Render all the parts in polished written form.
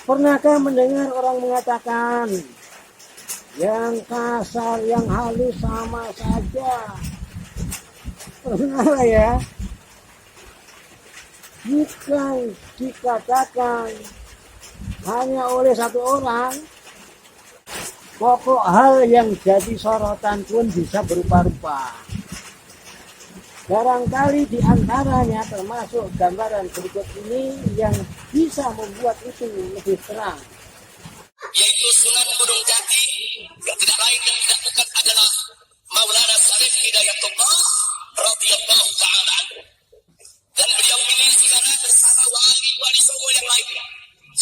Pernahkah mendengar orang mengatakan yang kasar, yang halus sama saja? Pernah ya? Jika dikatakan hanya oleh satu orang, pokok hal yang jadi sorotan pun bisa berupa-rupa. Barangkali di antaranya termasuk gambaran berikut ini yang bisa membuat itu lebih terang. Yaitu Sunan Gunung Jati, yang tidak lain dan tidak bukan adalah Maulana Syarif Hidayatullah radhiyallahu ta'ala anhu. Dan beliau ini saudara bersama wali-wali Songo yang lainnya.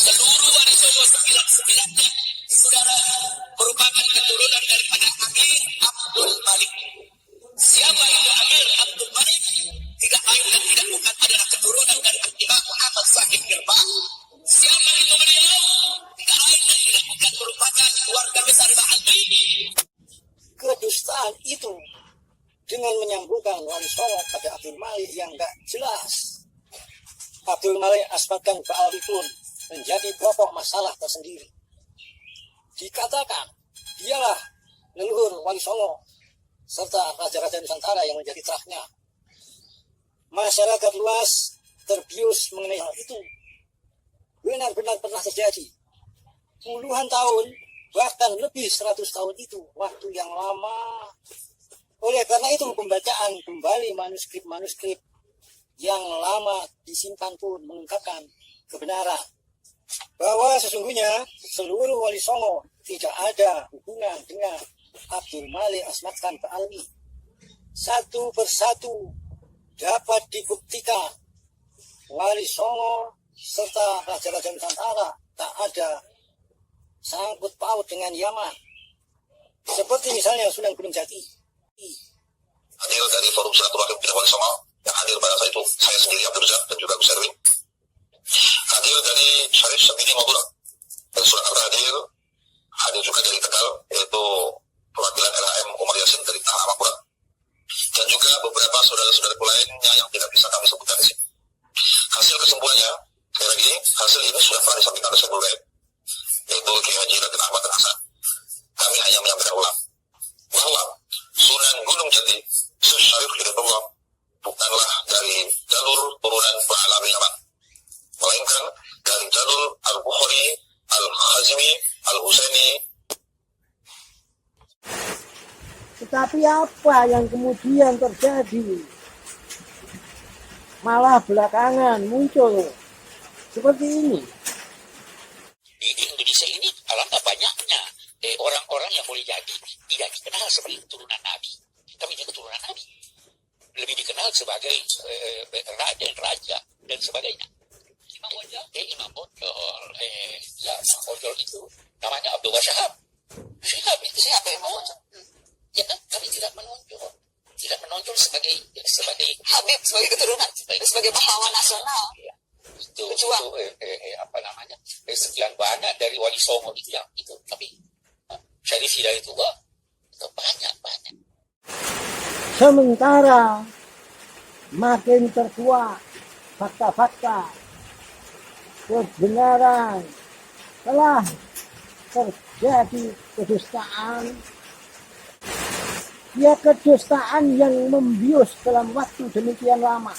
Seluruh wali Songo 99-nya saudara merupakan keturunan daripada Amir Abdul Malik. Siapa itu Amir Abdul Malik? Tidak lain dan tidak bukan adalah keturunan dari Imam Muhammad Sahib Mirbah. Siapa itu beliau? Tidak lain dan tidak bukan merupakan keluarga besar Ba'albi. Kedustaan itu dengan menyambungkan wali songo pada Abdul Malik yang tidak jelas. Abdul Malik asmatkan Ba'albi pun menjadi pokok masalah tersendiri. Dikatakan dialah leluhur wali songo serta raja-raja Nusantara yang menjadi terahnya. Masyarakat luas terbius mengenai hal itu. Benar-benar pernah terjadi. Puluhan tahun, bahkan lebih 100 tahun itu, waktu yang lama. Oleh karena itu, pembacaan kembali manuskrip-manuskrip yang lama disimpan pun mengungkapkan kebenaran. Bahwa sesungguhnya seluruh wali songo tidak ada hubungan dengan Abdul Malik asmatkan Ba'alwi. Satu persatu dapat dibuktikan wali songo serta raja-raja Nusantara tak ada sangkut paut dengan Yaman. Seperti misalnya Sunan Gunung Jati. Hadir dari Forum Silaturahim Pindah Wali Songo yang hadir pada saat itu saya sendiri Abdul Razak dan juga Gus Erwin. Hadir dari Syarif Sabini Mabulang dan Surakarta hadir juga dari Tegal yaitu perwakilan LHM Umar Yasin dari Tanah Amapura dan juga beberapa saudara-saudara lainnya yang tidak bisa kami sebutkan di sini. Hasil kesimpulannya, sekali lagi, hasil ini sudah pernah disampaikan oleh Syekh Gaib, yaitu Kiai Haji Raden Ahmad Hasan. Kami hanya menyampaikan ulang bahwa Sunan Gunung Jati, Syarif Hidayatullah, bukanlah dari jalur turunan Ba'alawi Yaman, melainkan dari jalur Al-Bukhari, Al-Khazimi, Al-Husaini. Tetapi apa yang kemudian terjadi? Malah belakangan muncul seperti ini. Di Indonesia ini alangkah banyaknya orang-orang yang boleh jadi tidak dikenal sebagai keturunan Nabi, tapi dia keturunan Nabi. Lebih dikenal sebagai raja dan sebagainya. Imam Bonjol, Imam Bonjol itu namanya Abdul Wahab. Siapa yang mau? Ya kan kami tidak menonjol sebagai Habib, sebagai keturunan, sebagai pahlawan nasional. Ya. Itu sekian banyak dari wali songo itu yang itu, tapi Syarif Hidayatullah itu banyak. Sementara makin terkuat fakta-fakta kebenaran telah terjadi kedustaan. Ya, kedustaan yang membius dalam waktu demikian lama.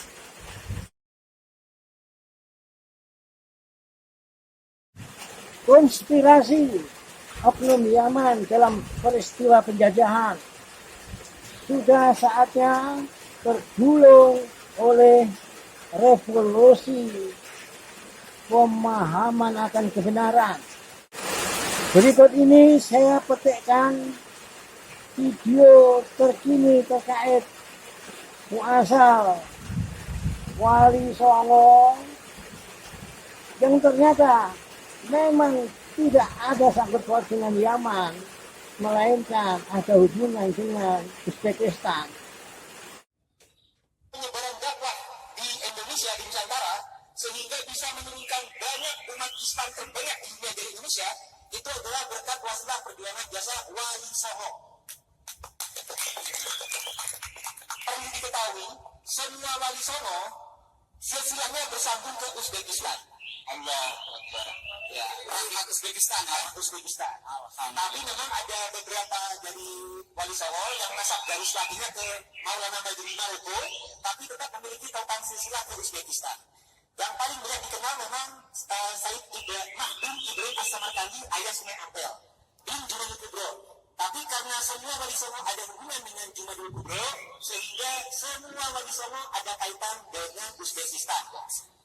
Konspirasi oknum Yaman dalam peristiwa penjajahan sudah saatnya tergulung oleh revolusi pemahaman akan kebenaran. Berikut ini saya petikkan video terkini terkait muasal wali songo yang ternyata memang tidak ada sangkut paut dengan Yaman, melainkan ada hubungan dengan Uzbekistan. Penyebaran dakwah di Indonesia, di Nusantara, sehingga bisa menurunkan banyak umat Islam terbanyak di dunia dari Indonesia, itu adalah berkat wasilah perjuangan jasa wali songo. Perlu diketahui, semua wali songo silsilahnya bersambung ke Uzbekistan. Allah Akbar. Ya, Rahmat Uzbekistan ya. Uzbekistan. Tapi memang ada beberapa dari Wali Songo yang masuk garis lakinya ke Maulana Maduri Maroko, tapi tetap memiliki tautan silsilah ke Uzbekistan. Yang paling banyak dikenal memang Said Mahdum Ibrahim As-Samarkandi alias Sungai Ampel bin Jumadil Kubro. Tapi karena semua Wali Songo ada hubungan dengan Jumadil Kubro, sehingga semua Wali Songo ada kaitan dengan Uzbekistan.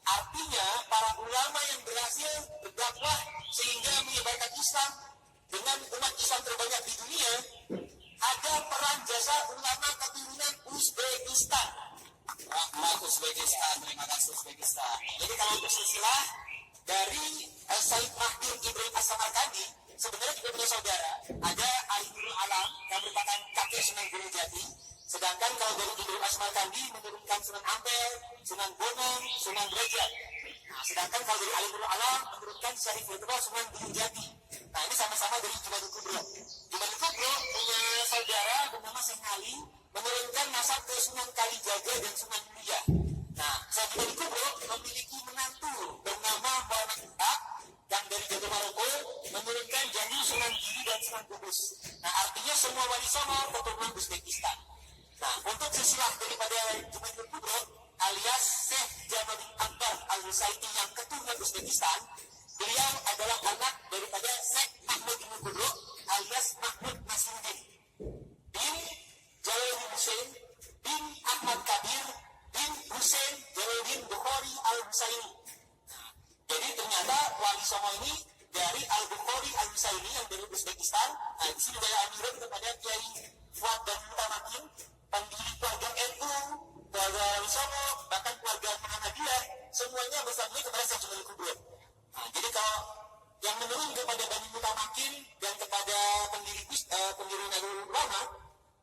Artinya para ulama yang berhasil berdakwah sehingga menyebarkan Islam dengan umat Islam terbanyak di dunia, ada peran jasa ulama keturunan Uzbekistan. Rahmat Uzbekistan, terima kasih Uzbekistan. Jadi kalau untuk silsilah dari Said Mahdum Ibrahim As-Samarkandi sebenarnya juga punya saudara. Ada Ali Nurul Alam yang merupakan kakek Sunan Gunung Jati. Sedangkan kalau dari Ibrahim As-Samarkandi menurunkan Sunan Ampel, Sunan Bonang, Sunan Derajat. Nah, sedangkan kalau dari Ali Nurul Alam menurunkan Syarif Lutfi, Sunan Gunung Jati. Nah, ini sama-sama dari Jumadil Kubro. Jumadil Kubro punya saudara bernama Syekh Ali, menurunkan nasab ke Sunan Kalijaga dan Sunan Muria. Nah, Syekh Jumadil Kubro memiliki menantu bernama Muhammad Ishaq yang dari Jatuh Maroko menurunkan Janji Sunan Giri dan Sunan Kudus. Nah, artinya semua Wali Songo keturunan Uzbekistan. Nah, untuk silsilah daripada Jumadil Kubro alias Syekh Jamaluddin Akbar Al-Husaini yang keturunan Uzbekistan, beliau adalah anak daripada Syekh Mahmud bin Kubro alias Mahmud Nasiruddin bin Jalaluddin Hussein bin Ahmad Kabir bin Hussein Jalaluddin Bukhari Al-Husaini. Nah, jadi ternyata Wali Songo ini dari Al-Bukhari Al-Husaini yang dari Uzbekistan. Nah, di sini dari Amirul kepada Kiai Fuad dan Mutamakin, pendiri keluarga NU, keluarga Wali Songo, bahkan keluarga Muhammadiyah, semuanya bersambung kepada Syekh Jumadil Kubro. Nah, jadi kalau yang menurun kepada Bani Mutamakin dan kepada pendiri Nahdlatul Ulama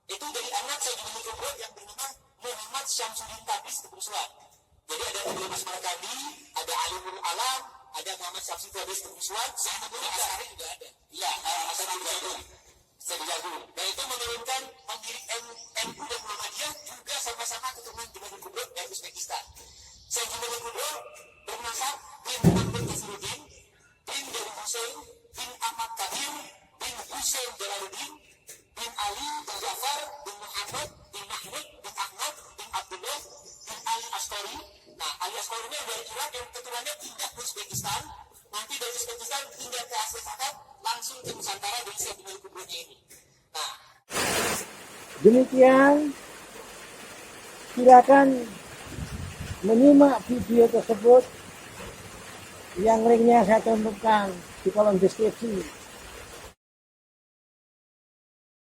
itu dari anak Syekh Jumadil Kubro yang bernama Muhammad Syamsuddin Tabis Kebusuan. Jadi ada Ibrahim As-Samarkandi, ada Ali Nurul Alam, ada Muhammad Syamsuddin Tabis Kebusuan, saya Asari juga ada. Iya, Asari Jagung. Dan itu menurunkan pendiri NU dan Muhammadiyah juga sama-sama keturunan Jumadil Kubro dari Uzbekistan. Syekh Jumadil Kubro bernasab bin Mahmud Nasiruddin bin Dari Hussein bin Ahmad Kabir bin Hussein Jalaluddin bin Ali bin Jafar bin Muhammad bin Mahmud bin Ahmad bin Abdullah bin Ali Asqari. Nah, Ali Asqari ini dari Irak yang keturunannya pindah ke Uzbekistan. Nanti dari Uzbekistan pindah ke Asia Fakat langsung ke Nusantara dari Syekh Jumadil Kubro ini. Nah, Demikian, silakan menyimak video tersebut yang linknya saya cantumkan di kolom deskripsi.